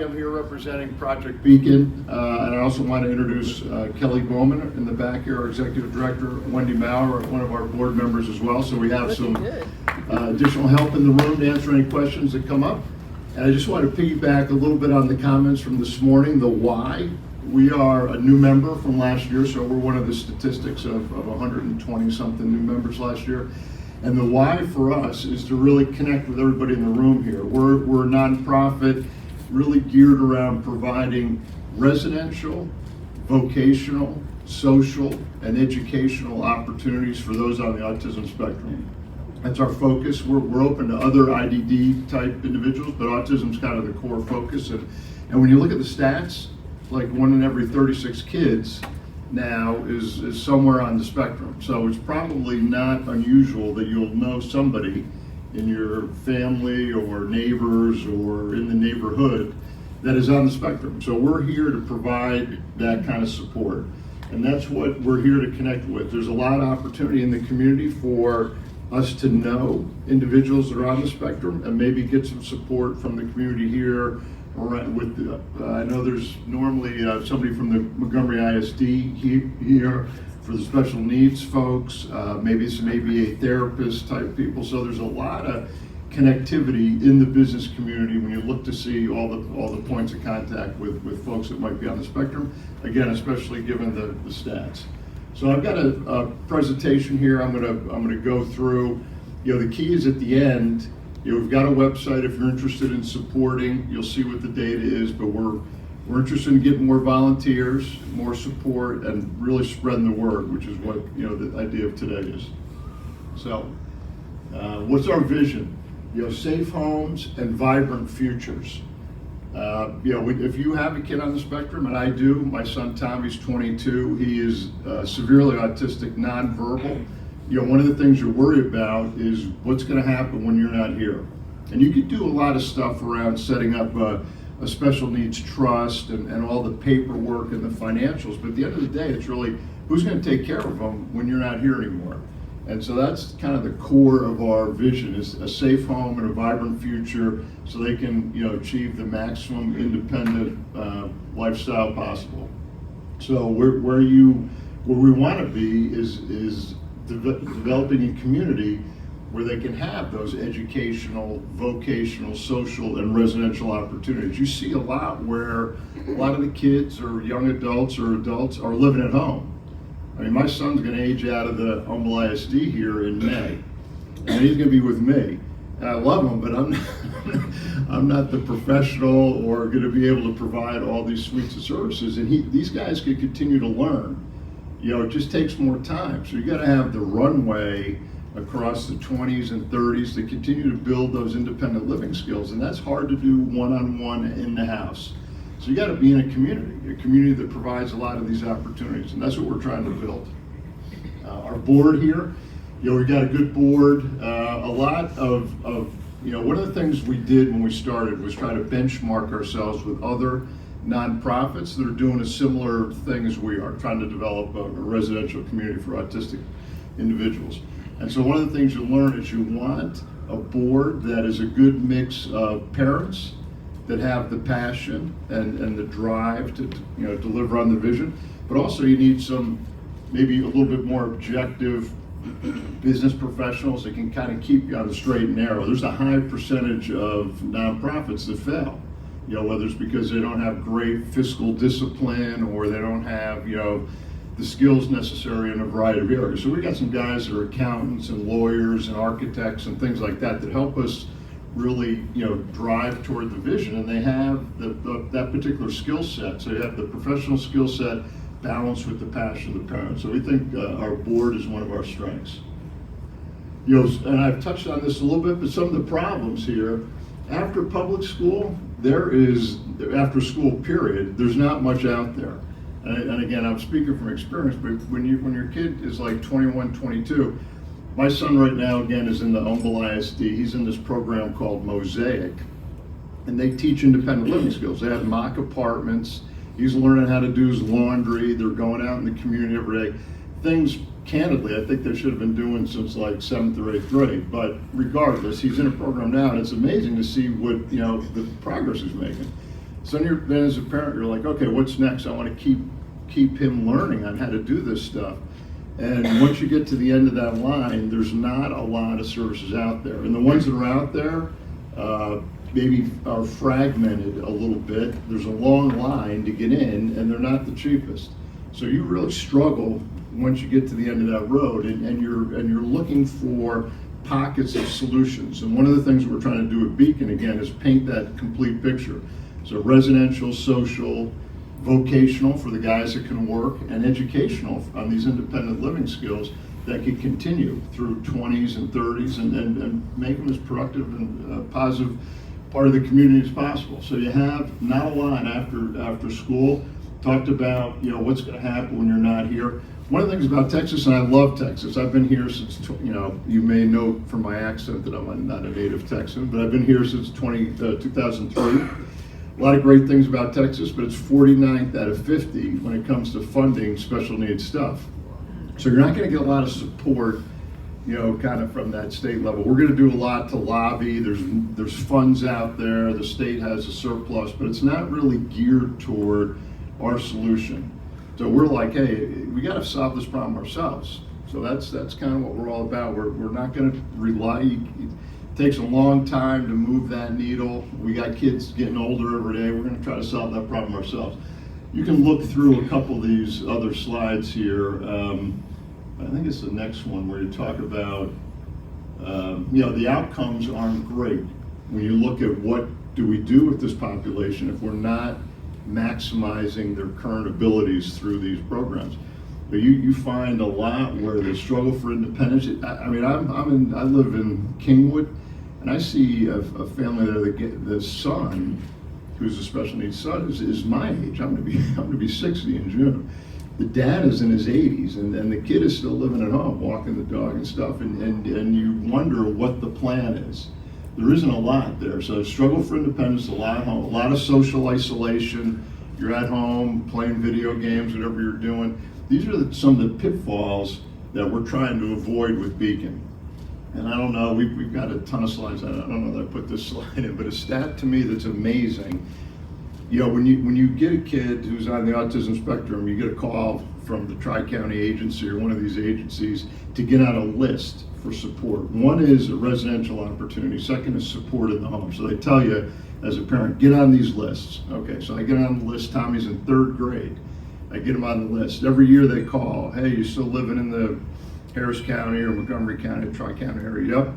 I'm here representing Project Beacon, and I also want to introduce Kelly Bowman in the back here, our Executive Director, Wendy Maurer, one of our board members as well. So we have some additional help in the room to answer any questions that come up. And I just want to piggyback a little bit on the comments from this morning, the why. We are a new member from last year, so we're one of the statistics of 120 something new members last year. And the why for us is to really connect with everybody in the room here. We're a nonprofit really geared around providing residential, vocational, social, and educational opportunities for those on the autism spectrum. That's our focus. We're open to other IDD type individuals, but autism's kind of the core focus. And when you look at the stats, like 1 in every 36 kids now is somewhere on the spectrum. So it's probably not unusual that you'll know somebody in your family or neighbors or in the neighborhood that is on the spectrum. So we're here to provide that kind of support. And that's what we're here to connect with. There's a lot of opportunity in the community for us to know individuals that are on the spectrum and maybe get some support from the community here. I know there's normally somebody from the Montgomery ISD here for the special needs folks, maybe some ABA therapist type people. So there's a lot of connectivity in the business community when you look to see all the points of contact with folks that might be on the spectrum. Again, especially given the stats. So I've got a presentation here. I'm gonna go through. The key is at the end. We've got a website if you're interested in supporting. You'll see what the data is, but we're interested in getting more volunteers, more support, and really spreading the word, which is what the idea of today is. So, what's our vision? Safe homes and vibrant futures. If you have a kid on the spectrum, and I do, my son Tommy's 22. He is severely autistic, nonverbal. One of the things you're worried about is what's going to happen when you're not here. And you could do a lot of stuff around setting up a special needs trust and all the paperwork and the financials, but at the end of the day, it's really who's going to take care of them when you're not here anymore. And so that's kind of the core of our vision, is a safe home and a vibrant future so they can achieve the maximum independent lifestyle possible. So where we want to be is developing a community where they can have those educational, vocational, social, and residential opportunities. You see a lot where a lot of the kids or young adults or adults are living at home. I mean, my son's going to age out of the Humble ISD here in May, and he's going to be with me. And I love him, but I'm not the professional or going to be able to provide all these suites of services. And these guys could continue to learn. It just takes more time. So you got to have the runway across the 20s and 30s to continue to build those independent living skills. And that's hard to do one-on-one in the house. So you got to be in a community that provides a lot of these opportunities. And that's what we're trying to build. Our board here, we've got a good board. A lot of one of the things we did when we started was try to benchmark ourselves with other nonprofits that are doing a similar thing as we are, trying to develop a residential community for autistic individuals. And so one of the things you learn is you want a board that is a good mix of parents that have the passion and the drive to deliver on the vision, but also you need some maybe a little bit more objective business professionals that can kind of keep you on the straight and narrow. There's a high percentage of nonprofits that fail. Whether it's because they don't have great fiscal discipline or they don't have, the skills necessary in a variety of areas. So we got some guys that are accountants and lawyers and architects and things like that help us really, drive toward the vision. And they have that particular skill set. So you have the professional skill set balanced with the passion of the parents. So we think our board is one of our strengths. And I've touched on this a little bit, but some of the problems here, after public school, after school period, there's not much out there. And again, I'm speaking from experience, but when your kid is like 21, 22, my son right now, again, is in the Humble ISD. He's in this program called Mosaic, and they teach independent living skills. They have mock apartments. He's learning how to do his laundry. They're going out in the community every day. Things, candidly, I think they should have been doing since like 7th or 8th grade. But regardless, he's in a program now, and it's amazing to see what the progress he's making. So then as a parent, you're like, okay, what's next? I want to keep him learning on how to do this stuff. And once you get to the end of that line, there's not a lot of services out there. And the ones that are out there maybe are fragmented a little bit. There's a long line to get in, and they're not the cheapest. So you really struggle once you get to the end of that road, and you're looking for pockets of solutions. And one of the things we're trying to do at Beacon, again, is paint that complete picture. So residential, social, vocational for the guys that can work, and educational on these independent living skills that can continue through 20s and 30s and make them as productive and positive part of the community as possible. So you have not a lot after school. Talked about, you know, what's going to happen when you're not here. One of the things about Texas, and I love Texas, I've been here since, you know, you may know from my accent that I'm not a native Texan, but I've been here since 2003. A lot of great things about Texas, but it's 49th out of 50 when it comes to funding special needs stuff. So you're not going to get a lot of support, you know, kind of from that state level. We're going to do a lot to lobby. There's funds out there. The state has a surplus, but it's not really geared toward our solution. So we're like, hey, we got to solve this problem ourselves. So that's kind of what we're all about. We're not going to rely. It takes a long time to move that needle. We got kids getting older every day. We're going to try to solve that problem ourselves. You can look through a couple of these other slides here. I think it's the next one where you talk about, you know, the outcomes aren't great. When you look at what do we do with this population if we're not maximizing their current abilities through these programs. But you find a lot where they struggle for independence. I mean, I live in Kingwood, and I see a family there. The son, who's a special needs son, is my age. I'm going to be 60 in June. The dad is in his 80s, and the kid is still living at home, walking the dog and stuff. And you wonder what the plan is. There isn't a lot there. So struggle for independence, a lot of social isolation. You're at home playing video games, whatever you're doing. These are some of the pitfalls that we're trying to avoid with Beacon. And I don't know, we've got a ton of slides. I don't know that I put this slide in, but a stat to me that's amazing. You know, when you get a kid who's on the autism spectrum, you get a call from the Tri-County agency or one of these agencies to get on a list for support. One is a residential opportunity. Second is support in the home. So they tell you as a parent, get on these lists. Okay, so I get on the list. Tommy's in 3rd grade. I get him on the list. Every year they call, hey, you still living in the Harris County or Montgomery County, Tri-County area? Yep.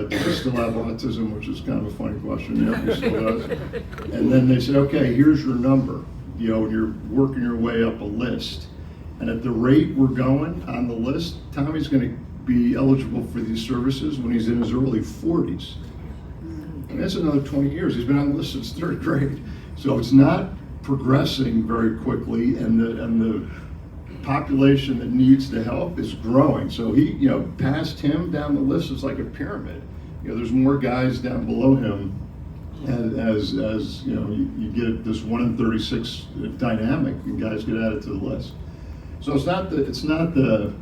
Does he still have autism, which is kind of a funny question. Yep, he still does. And then they say, okay, here's your number. You know, you're working your way up a list. And at the rate we're going on the list, Tommy's going to be eligible for these services when he's in his early 40s. And that's another 20 years. He's been on the list since 3rd grade. So it's not progressing very quickly, and the population that needs the help is growing. So he, you know, past him down the list is like a pyramid. You know, there's more guys down below him as you know, you get this 1 in 36 dynamic, and guys get added to the list. So it's not the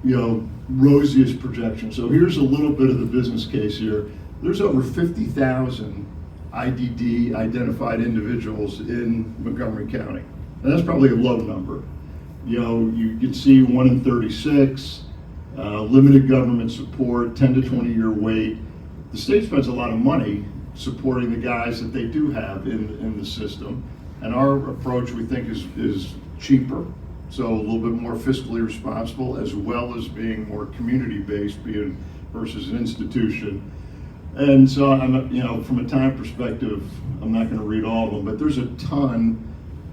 you know, rosiest projection. So here's a little bit of the business case here. There's over 50,000 IDD identified individuals in Montgomery County. And that's probably a low number. You know, you can see 1 in 36, limited government support, 10 to 20 year wait. The state spends a lot of money supporting the guys that they do have in the system. And our approach, we think, is cheaper. So a little bit more fiscally responsible, as well as being more community-based, versus an institution. And so, you know, from a time perspective, I'm not going to read all of them, but there's a ton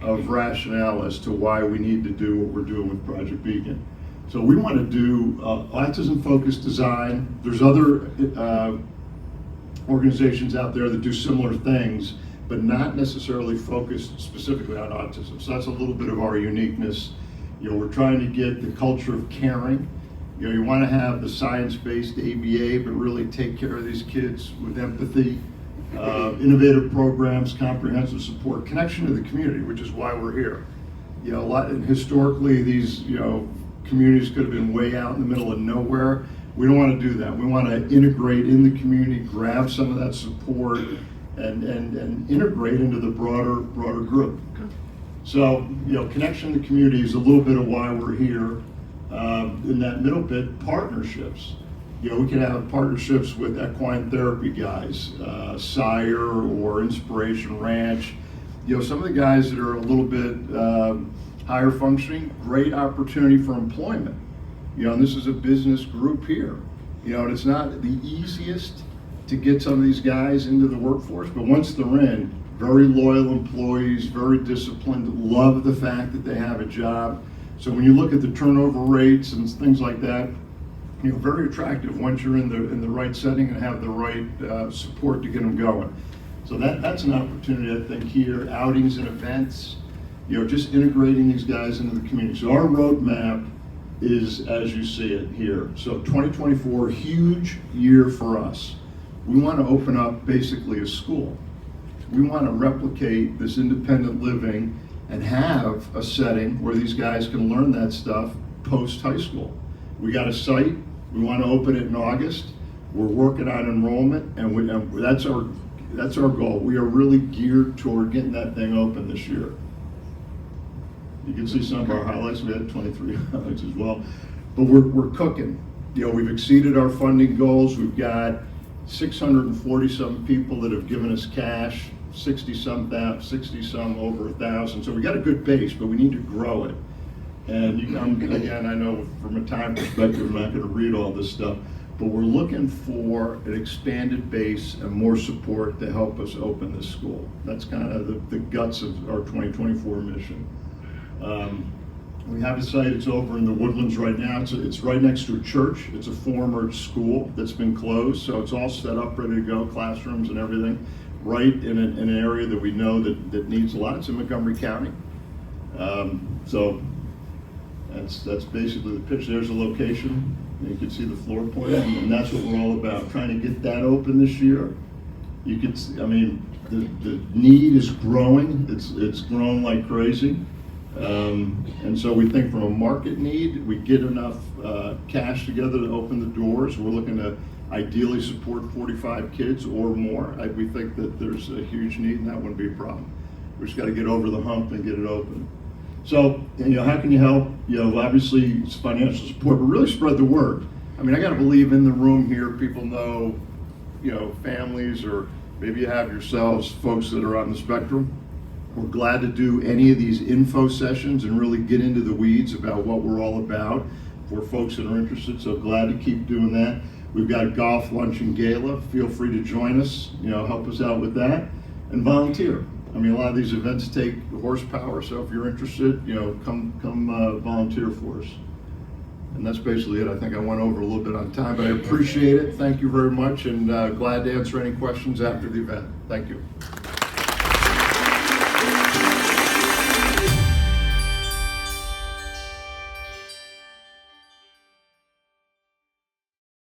of rationale as to why we need to do what we're doing with Project Beacon. So we want to do autism-focused design. There's other organizations out there that do similar things, but not necessarily focused specifically on autism. So that's a little bit of our uniqueness. You know, we're trying to get the culture of caring. You know, you want to have the science-based ABA, but really take care of these kids with empathy, innovative programs, comprehensive support, connection to the community, which is why we're here. You know, and historically, these, you know, communities could have been way out in the middle of nowhere. We don't want to do that. We want to integrate in the community, grab some of that support, and integrate into the broader group. So, connection to the community is a little bit of why we're here. In that middle bit, partnerships. We can have partnerships with equine therapy guys, Sire or Inspiration Ranch. Some of the guys that are a little bit higher functioning, great opportunity for employment. And this is a business group here. And it's not the easiest to get some of these guys into the workforce, but once they're in, very loyal employees, very disciplined, love the fact that they have a job. So when you look at the turnover rates and things like that, very attractive once you're in the right setting and have the right support to get them going. So that's an opportunity, I think, here. Outings and events, just integrating these guys into the community. So our roadmap is as you see it here. So 2024, huge year for us. We want to open up basically a school. We want to replicate this independent living and have a setting where these guys can learn that stuff post high school. We got a site. We want to open it in August. We're working on enrollment, and that's our goal. We are really geared toward getting that thing open this year. You can see some of our highlights. We had 23 highlights as well, but we're cooking. We've exceeded our funding goals. We've got 640-some people that have given us cash, 60-some over 1,000. So we got a good base, but we need to grow it. And again, I know from a time perspective, I'm not going to read all this stuff, but we're looking for an expanded base and more support to help us open this school. That's kind of the guts of our 2024 mission. We have a site, it's over in the Woodlands right now. It's right next to a church. It's a former school that's been closed, so it's all set up, ready to go, classrooms and everything, right in an area that we know that needs a lot. It's in Montgomery County. So that's basically the pitch. There's a location. You can see the floor plan, and that's what we're all about, trying to get that open this year. You could see, the need is growing. It's grown like crazy. And so we think from a market need, we get enough cash together to open the doors. We're looking to ideally support 45 kids or more. We think that there's a huge need, and that wouldn't be a problem. We just got to get over the hump and get it open. So, how can you help? Obviously it's financial support, but really spread the word. I got to believe in the room here, people know, families, or maybe you have yourselves folks that are on the spectrum. We're glad to do any of these info sessions and really get into the weeds about what we're all about for folks that are interested, so glad to keep doing that. We've got a golf lunch and gala. Feel free to join us, help us out with that, and volunteer. A lot of these events take horsepower, so if you're interested, come volunteer for us. And that's basically it. I think I went over a little bit on time, but I appreciate it. Thank you very much, and glad to answer any questions after the event. Thank you.